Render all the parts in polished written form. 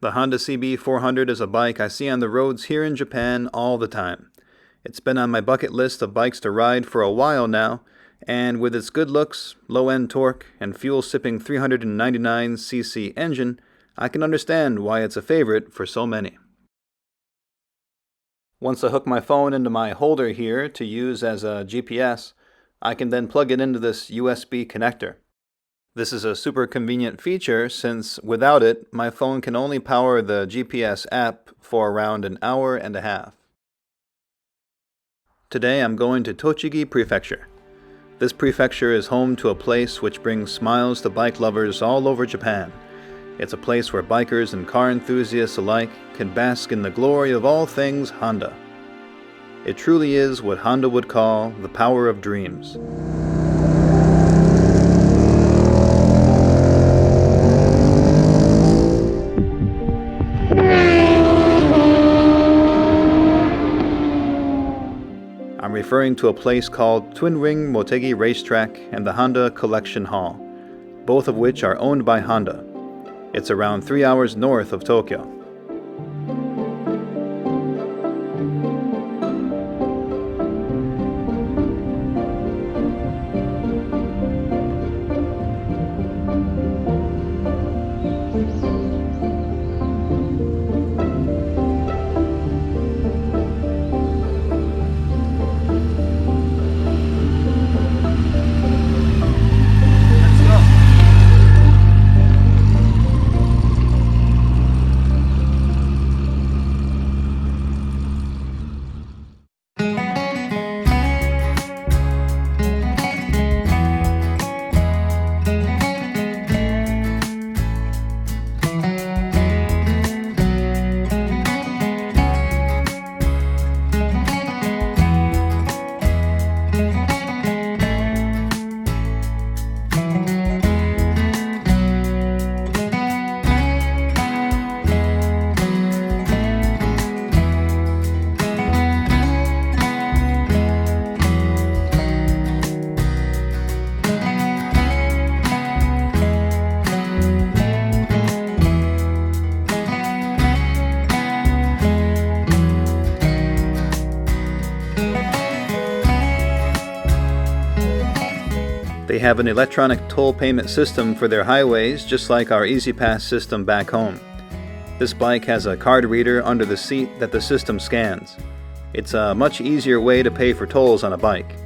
The Honda CB400 is a bike I see on the roads here in Japan all the time. It's been on my bucket list of bikes to ride for a while now, and with its good looks, low-end torque, and fuel-sipping 399cc engine, I can understand why it's a favorite for so many. Once I hook my phone into my holder here to use as a GPS, I can then plug it into this USB connector. This is a super convenient feature since without it, my phone can only power the GPS app for around an hour and a half. Today I'm going to Tochigi Prefecture. This prefecture is home to a place which brings smiles to bike lovers all over Japan. It's a place where bikers and car enthusiasts alike can bask in the glory of all things Honda. It truly is what Honda would call the power of dreams. I'm referring to a place called Ring Motegi Racetrack and the Honda Collection Hall, both of which are owned by Honda. It's around 3 hours north of Tokyo. They have an electronic toll payment system for their highways, just like our EasyPass system back home. This bike has a card reader under the seat that the system scans. It's a much easier way to pay for tolls on a bike.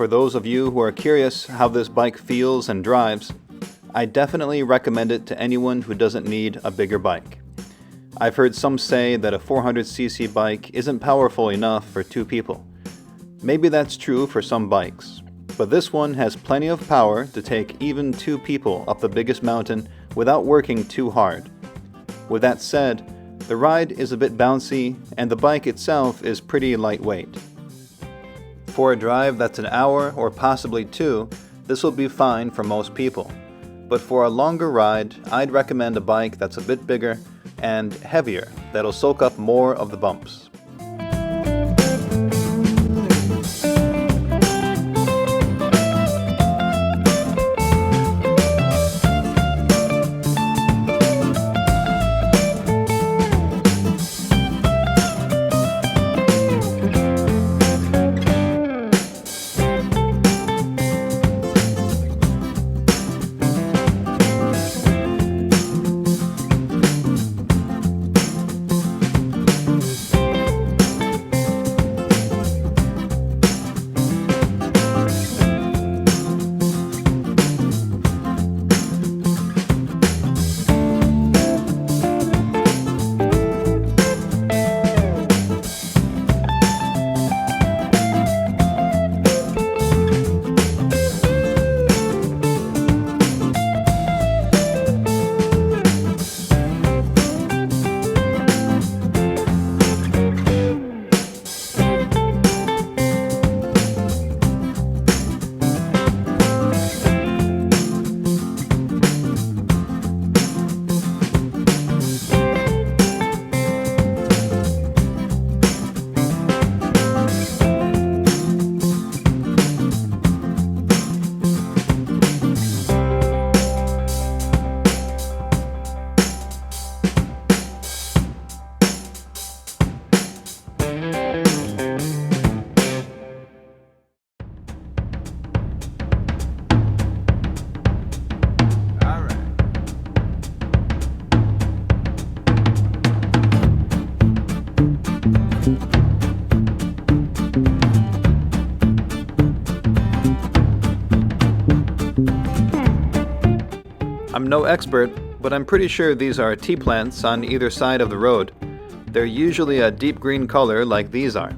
For those of you who are curious how this bike feels and drives, I definitely recommend it to anyone who doesn't need a bigger bike. I've heard some say that a 400cc bike isn't powerful enough for two people. Maybe that's true for some bikes, but this one has plenty of power to take even two people up the biggest mountain without working too hard. With that said, the ride is a bit bouncy and the bike itself is pretty lightweight. For a drive that's an hour or possibly two, this will be fine for most people. But for a longer ride, I'd recommend a bike that's a bit bigger and heavier that'll soak up more of the bumps. I'm no expert, but I'm pretty sure these are tea plants on either side of the road. They're usually a deep green color like these are.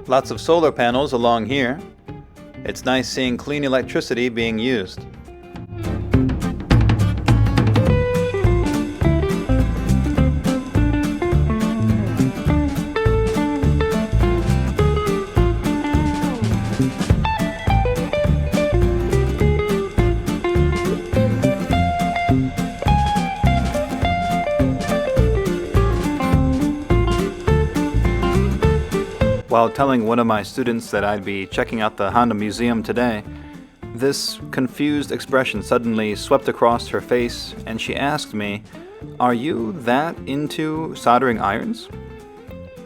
Lots of solar panels along here. It's nice seeing clean electricity being used. While telling one of my students that I'd be checking out the Honda Museum today, this confused expression suddenly swept across her face and she asked me, "Are you that into soldering irons?"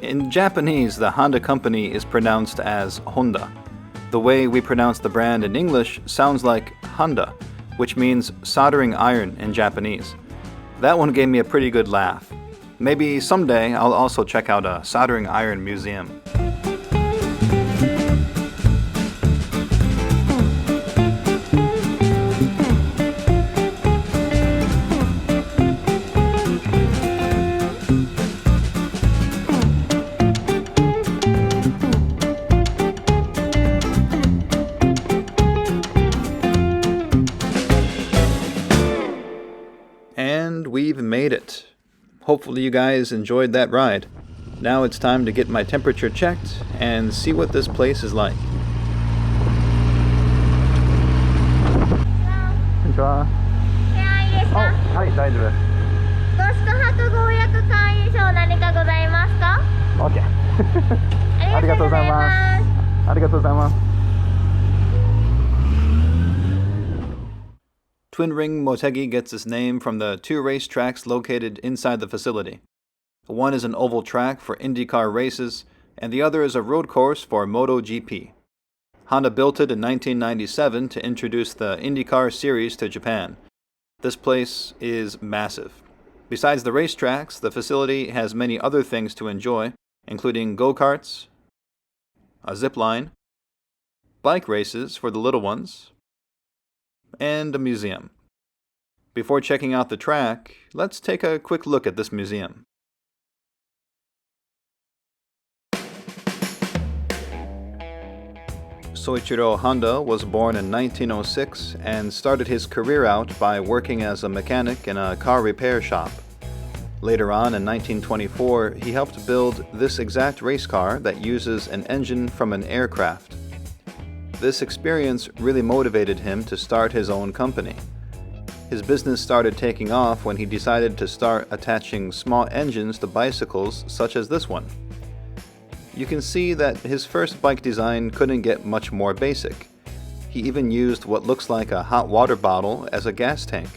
In Japanese, the Honda company is pronounced as Honda. The way we pronounce the brand in English sounds like Honda, which means soldering iron in Japanese. That one gave me a pretty good laugh. Maybe someday I'll also check out a soldering iron museum. And we've made it. Hopefully you guys enjoyed that ride. Now it's time to get my temperature checked and see what this place is like. こんにちは。部屋いいですか？はい、大丈夫です。ご宿泊ご予約会員証何かございますか？ OK ありがとうございます。ありがとうございます。Twin Ring Motegi gets its name from the two racetracks located inside the facility. One is an oval track for IndyCar races, and the other is a road course for MotoGP. Honda built it in 1997 to introduce the IndyCar series to Japan. This place is massive. Besides the racetracks, the facility has many other things to enjoy, including go-karts, a zip line, bike races for the little ones, and a museum. Before checking out the track, let's take a quick look at this museum. Soichiro Honda was born in 1906 and started his career out by working as a mechanic in a car repair shop. Later on, in 1924, he helped build this exact race car that uses an engine from an aircraft. This experience really motivated him to start his own company. His business started taking off when he decided to start attaching small engines to bicycles such as this one. You can see that his first bike design couldn't get much more basic. He even used what looks like a hot water bottle as a gas tank.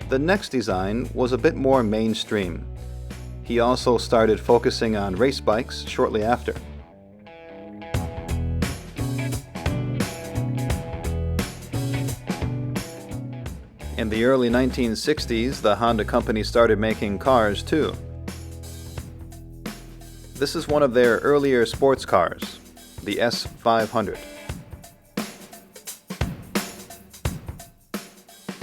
The next design was a bit more mainstream. He also started focusing on race bikes shortly after. In the early 1960s, the Honda company started making cars too. This is one of their earlier sports cars, the S500.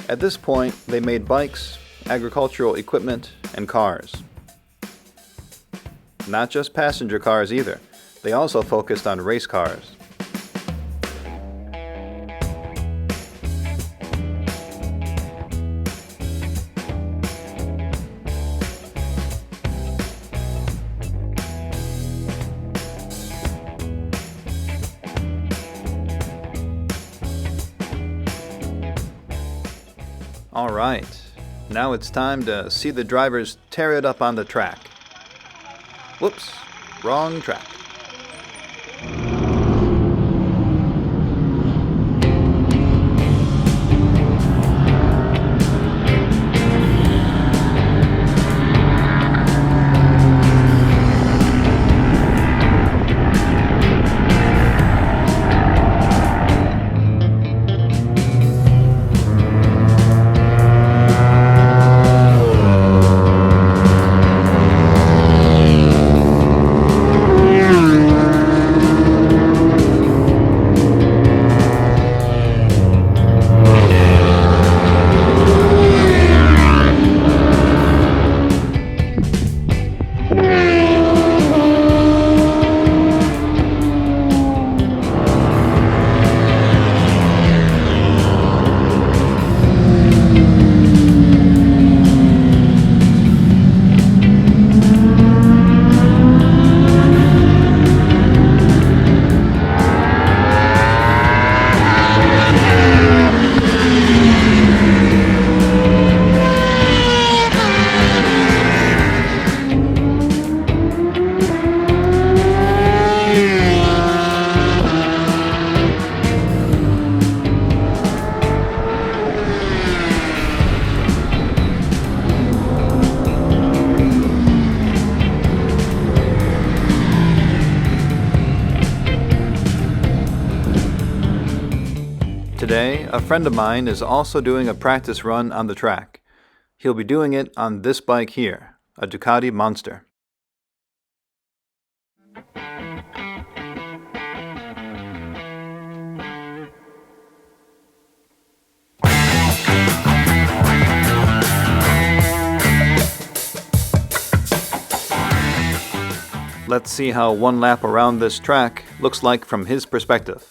At this point, they made bikes, agricultural equipment, and cars. Not just passenger cars either. They also focused on race cars. Alright, now it's time to see the drivers tear it up on the track. Whoops, wrong track. Today, a friend of mine is also doing a practice run on the track. He'll be doing it on this bike here, a Ducati Monster. Let's see how one lap around this track looks like from his perspective.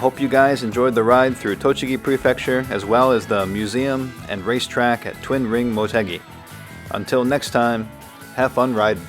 hope you guys enjoyed the ride through Tochigi Prefecture as well as the museum and racetrack at Twin Ring Motegi. Until next time, have fun riding.